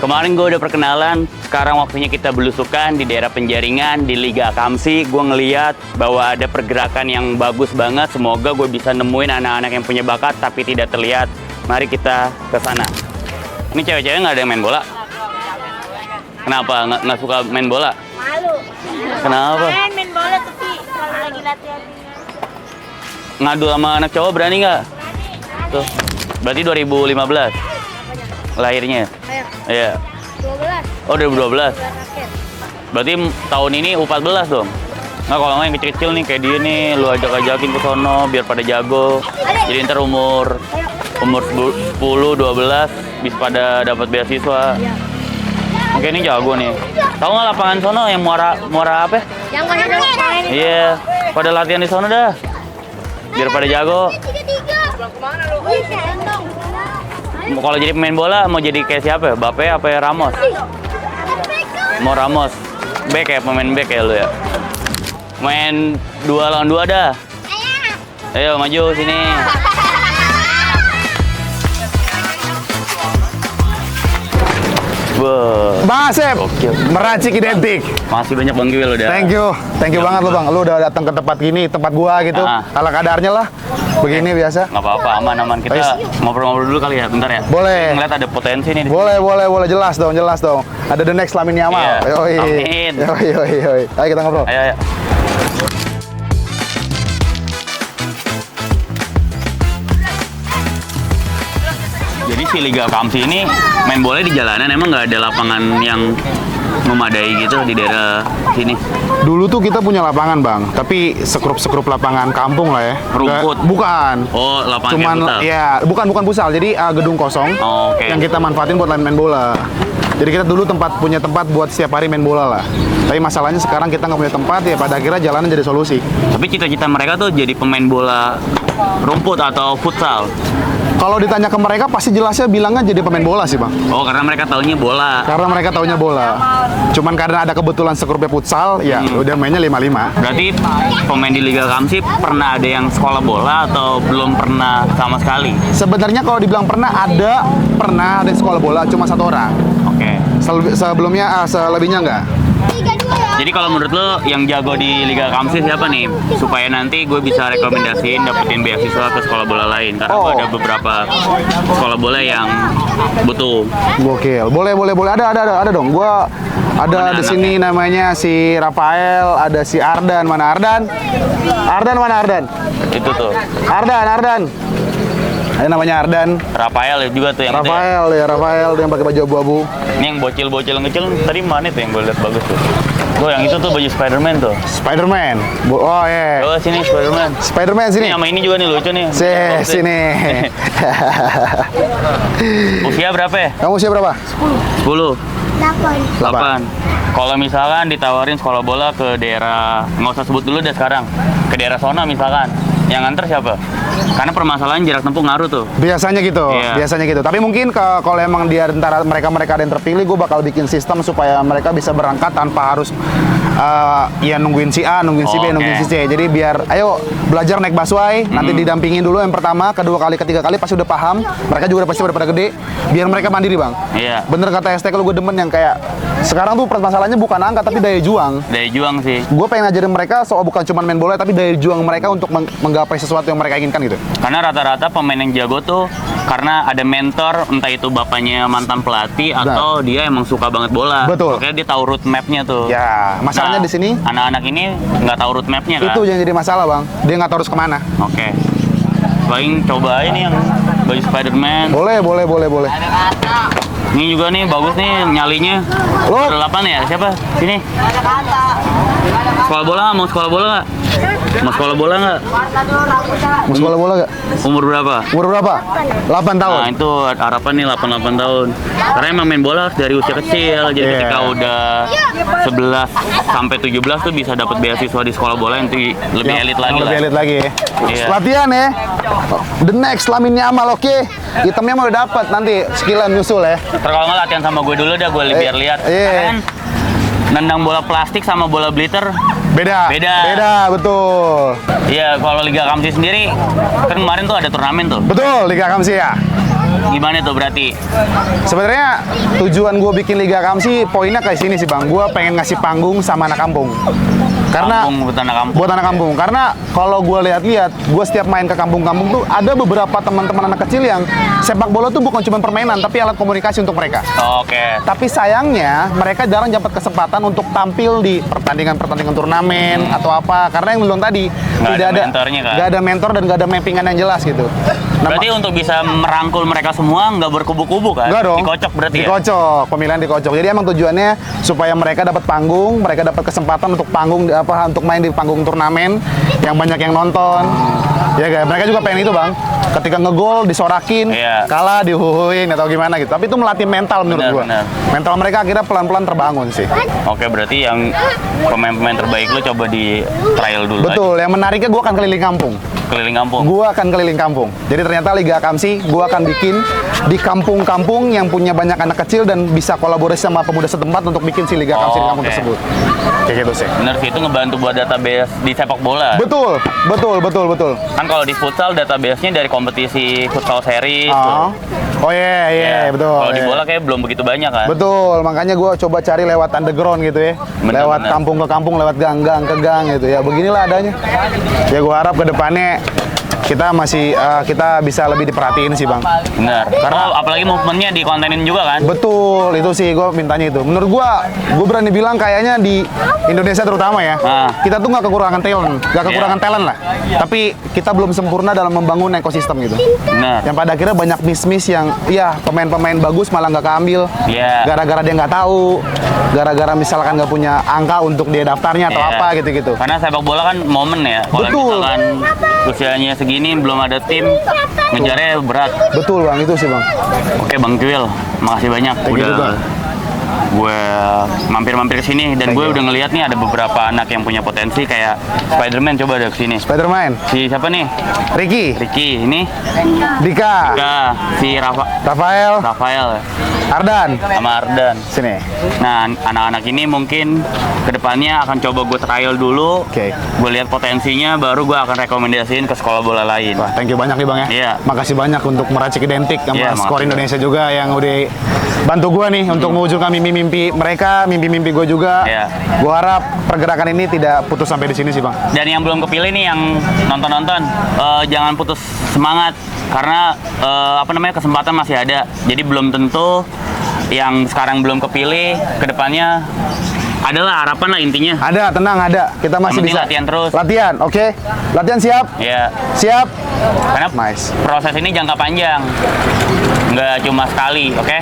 Kemarin gue udah perkenalan, sekarang waktunya kita belusukan di daerah Penjaringan, di Liga Kamsi. Gue ngeliat bahwa ada pergerakan yang bagus banget. Semoga gue bisa nemuin anak-anak yang punya bakat tapi tidak terlihat. Mari kita ke sana. Ini cewek-cewek nggak ada yang main bola? Kenapa? Nggak suka main bola? Malu. Kenapa? Main bola tapi kalau lagi latihan. Ngadu sama anak cowok berani nggak? Tuh, berarti 2015 lahirnya? Iya. 12. Oh, 2012. Raket. Berarti tahun ini U14 dong? Nggak, kalau nggak yang kecil-kecil nih kayak dia nih, lu ajak-ajakin ke sono biar pada jago. Jadi ntar umur 10, 12 bisa pada dapat beasiswa. Oke, ini jago nih. Tahu nggak lapangan sono yang muara apa? Yang mana main? Iya, pada latihan di sono dah. Biar pada jago. Kalau jadi pemain bola mau jadi kayak siapa ya? Bape apa ya Ramos? Mau Ramos. Back ya, pemain back ya lu ya. Main 2 lawan 2 dah. Ayo maju sini. Wah. Bang Asep, Oke. meracik identik. Masih banyak Bang Giwil udah. Thank you banget lo Bang. Lu udah datang ke tempat gini, tempat gua gitu. Ala kadarnya lah. Begini biasa. Nggak apa-apa, aman. Kita ngobrol-ngobrol dulu kali ya, bentar ya. Boleh. Ngeliat ada potensi nih. di Boleh. Jelas dong. Ada the next Lamine Yamal. Iya. Yoi. Amin. Yoi. Ayo kita ngobrol. sini. Ayo. Jadi si Liga Kamsi ini main bola di jalanan, emang nggak ada lapangan yang memadai gitu di daerah sini. Dulu tuh kita punya lapangan Bang, tapi sekrup lapangan kampung lah ya. Rumput? Bukan. Oh, lapangan Cuman kayak futsal? ya, bukan futsal. Jadi gedung kosong Oh, oke. yang kita manfaatin buat main bola. Jadi kita dulu punya tempat buat setiap hari main bola lah. Tapi masalahnya sekarang kita nggak punya tempat, ya pada akhirnya jalanan jadi solusi. Tapi cita-cita mereka tuh jadi pemain bola rumput atau futsal. Kalau ditanya ke mereka pasti jelasnya bilangnya jadi pemain bola sih Bang. Oh, karena mereka taunya bola. Karena mereka taunya bola. Cuman karena ada kebetulan sekrupnya futsal, ya udah mainnya 5-5. Berarti pemain di Liga Kamsi pernah ada yang sekolah bola atau belum pernah sama sekali? Sebenarnya kalau dibilang pernah ada sekolah bola cuma 1 orang. Oke. Sebelumnya selebihnya enggak. Jadi kalau menurut lo yang jago di Liga Kamsi siapa nih? Supaya nanti gue bisa rekomendasiin dapetin beasiswa ke sekolah bola lain. Karena gue ada beberapa sekolah bola yang butuh. Gokil. Boleh. Ada dong. Gua ada Mana di sini namanya si Rafael, ada si Ardan. Mana Ardan? Mana Ardan? Itu tuh. Ardan. Ada namanya Ardan. Rafael juga tuh yang itu ya. Rafael dia yang pakai baju abu-abu. Ini yang bocil-bocil yang kecil tadi mana tuh yang gue lihat bagus tuh. Tuh yang itu tuh baju Spider-Man tuh. Spider-Man. Oh iya. Oh sini Spider-Man. Spider-Man Ini sini. sama ini juga nih lucu nih. Sini. Usia berapa ya? Kamu usia berapa? 10. 8. 8. Kalau misalkan ditawarin sekolah bola ke daerah, nggak usah sebut dulu deh sekarang, ke daerah Sona misalkan, yang nganter siapa? Karena permasalahan jarak tempuh ngaruh tuh. Biasanya gitu, Iya. Tapi mungkin kalau emang dia antara mereka ada yang terpilih, gue bakal bikin sistem supaya mereka bisa berangkat tanpa harus ya nungguin si A, nungguin si B, Oke. nungguin si C. Jadi biar, ayo belajar naik busway, nanti didampingin dulu yang pertama, kedua kali, ketiga kali pasti udah paham. Mereka juga pasti udah pada gede, biar mereka mandiri Bang. Iya. Bener kata STK lu, gue demen yang kayak sekarang tuh permasalahannya bukan angka tapi daya juang. Daya juang sih. Gue pengen ngajarin mereka soal bukan cuma main bola tapi daya juang mereka untuk menggapai sesuatu yang mereka inginkan gitu. Karena rata-rata pemain yang jago tuh karena ada mentor, entah itu bapaknya mantan pelatih atau dia emang suka banget bola. Betul. Makanya dia tahu root map-nya tuh. Ya, masalahnya di sini anak-anak ini nggak tahu root map-nya kan? itu yang jadi masalah Bang. Dia nggak tahu harus kemana. Oke. Paling coba aja nih yang baju Spider-Man. Boleh. Ini juga nih bagus nih nyalinya. Lo? Ada 8 ya? Siapa? Sini. Sekolah bola nggak? Mau sekolah bola nggak? Mau sekolah bola nggak? Mau sekolah bola gak? Umur berapa? Umur berapa? 8 tahun. Nah itu harapan nih 8 tahun. Karena emang main bola harus dari usia kecil. Jadi Iya. ketika udah 11 sampai 17 tuh bisa dapat beasiswa di sekolah bola yang lebih elit lagi lah. Lebih elit lagi ya. Iya. Latihan ya. The next Lamine Yamal, oke. Hitamnya mau dapat nanti skillan nyusul ya. Ntar kalau nggak latihan sama gue dulu dah, gue biar lihat. Iya. Kan nendang bola plastik sama bola glitter Beda. Beda, betul. Iya, kalau Liga Kamsi sendiri kan kemarin tuh ada turnamen tuh. Betul, Liga Kamsi ya. Gimana tuh berarti? Sebenarnya tujuan gue bikin Liga Kamsi poinnya kayak sini sih bang. Gue pengen ngasih panggung sama anak kampung. Karena Kampung, buat anak kampung. buat anak kampung. Karena kalau gue lihat-lihat, gue setiap main ke kampung-kampung tuh ada beberapa teman-teman anak kecil yang sepak bola tuh bukan cuma permainan, tapi alat komunikasi untuk mereka. Oke. Tapi sayangnya mereka jarang dapat kesempatan untuk tampil di pertandingan-pertandingan turnamen atau apa. Karena yang belum tadi Nggak tidak ada mentornya, kan? nggak ada mentor dan nggak ada mappingan yang jelas gitu. Nah, Berarti untuk bisa merangkul mereka semua nggak berkubu-kubu kan? enggak dong. Dikocok berarti ya? Dikocok, pemilihan dikocok. Jadi emang tujuannya supaya mereka dapat panggung, mereka dapat kesempatan untuk untuk main di panggung turnamen yang banyak yang nonton. Ya guys, mereka juga pengen itu bang. Ketika ngegol disorakin, Iya. kalah dihuhuin atau gimana gitu. Tapi itu melatih mental menurut Benar, gua. benar. Mental mereka akhirnya pelan-pelan terbangun sih. Oke, berarti yang pemain-pemain terbaik lu coba di trial dulu Betul. Yang menariknya gua akan keliling kampung. aja. Keliling kampung. Gua akan keliling kampung. Jadi ternyata Liga Kamsi gua akan bikin di kampung-kampung yang punya banyak anak kecil dan bisa kolaborasi sama pemuda setempat untuk bikin si Liga Kamsi di kampung Oke. tersebut. Kayak gitu sih. Bener sih, itu ngebantu buat database di sepak bola. Betul, betul, betul, betul. Kan kalau di futsal database-nya dari kompetisi futsal series. Oh, oh iya, iya, Ya, betul. Kalau di iya. bola kayak belum begitu banyak kan? Betul, makanya gue coba cari lewat underground gitu ya. Bener, Lewat bener. kampung ke kampung, lewat gang-gang ke gang gitu ya. Beginilah adanya. Ya gue harap ke depannya kita kita bisa lebih diperhatiin sih bang. Bener. Karena apalagi movementnya dikontenin juga kan? Betul, itu sih gue mintanya itu. Menurut gue berani bilang kayaknya di Indonesia terutama ya, Ah. kita tuh nggak kekurangan talent, nggak kekurangan Iya. talent lah. Tapi kita belum sempurna dalam membangun ekosistem gitu. Bener. Yang pada akhirnya banyak miss-miss yang, ya pemain-pemain bagus malah nggak keambil. Iya. Gara-gara dia nggak tahu, gara-gara misalkan nggak punya angka untuk dia daftarnya atau Iya. apa gitu-gitu. Karena sepak bola kan momen ya. Kalau Betul. misalkan usianya segini belum ada tim, ngejarnya berat. Betul bang, itu sih bang. Oke Bang Kuil, makasih banyak Thank you juga. gue mampir-mampir ke sini dan Thank gue you. udah ngeliat nih ada beberapa anak yang punya potensi kayak Spider-Man, coba ada kesini. Spiderman, Si siapa nih? Ricky, Ricky, ini Dika, Nah, si Rafael, Rafael Ardan. sama Ardan. Sini. Nah, anak-anak ini mungkin kedepannya akan coba gue trial dulu. Oke. Gue lihat potensinya, baru gue akan rekomendasiin ke sekolah bola lain. Wah, thank you banyak nih bang ya. Iya. Makasih banyak untuk meracik identik sama Iya, skor makasih. Indonesia juga yang udah bantu gua nih untuk mewujudkan mimpi-mimpi mereka, mimpi-mimpi gue juga. Iya. Gua harap pergerakan ini tidak putus sampai di sini sih bang. Dan yang belum kepilih nih, yang nonton-nonton, jangan putus semangat karena kesempatan masih ada. Jadi belum tentu yang sekarang belum kepilih, kedepannya adalah harapan lah intinya. Ada, tenang ada. Kita masih Yang penting bisa. latihan terus. Latihan, oke. Latihan siap? Ya, Siap. karena Nice. proses ini jangka panjang, nggak cuma sekali, oke?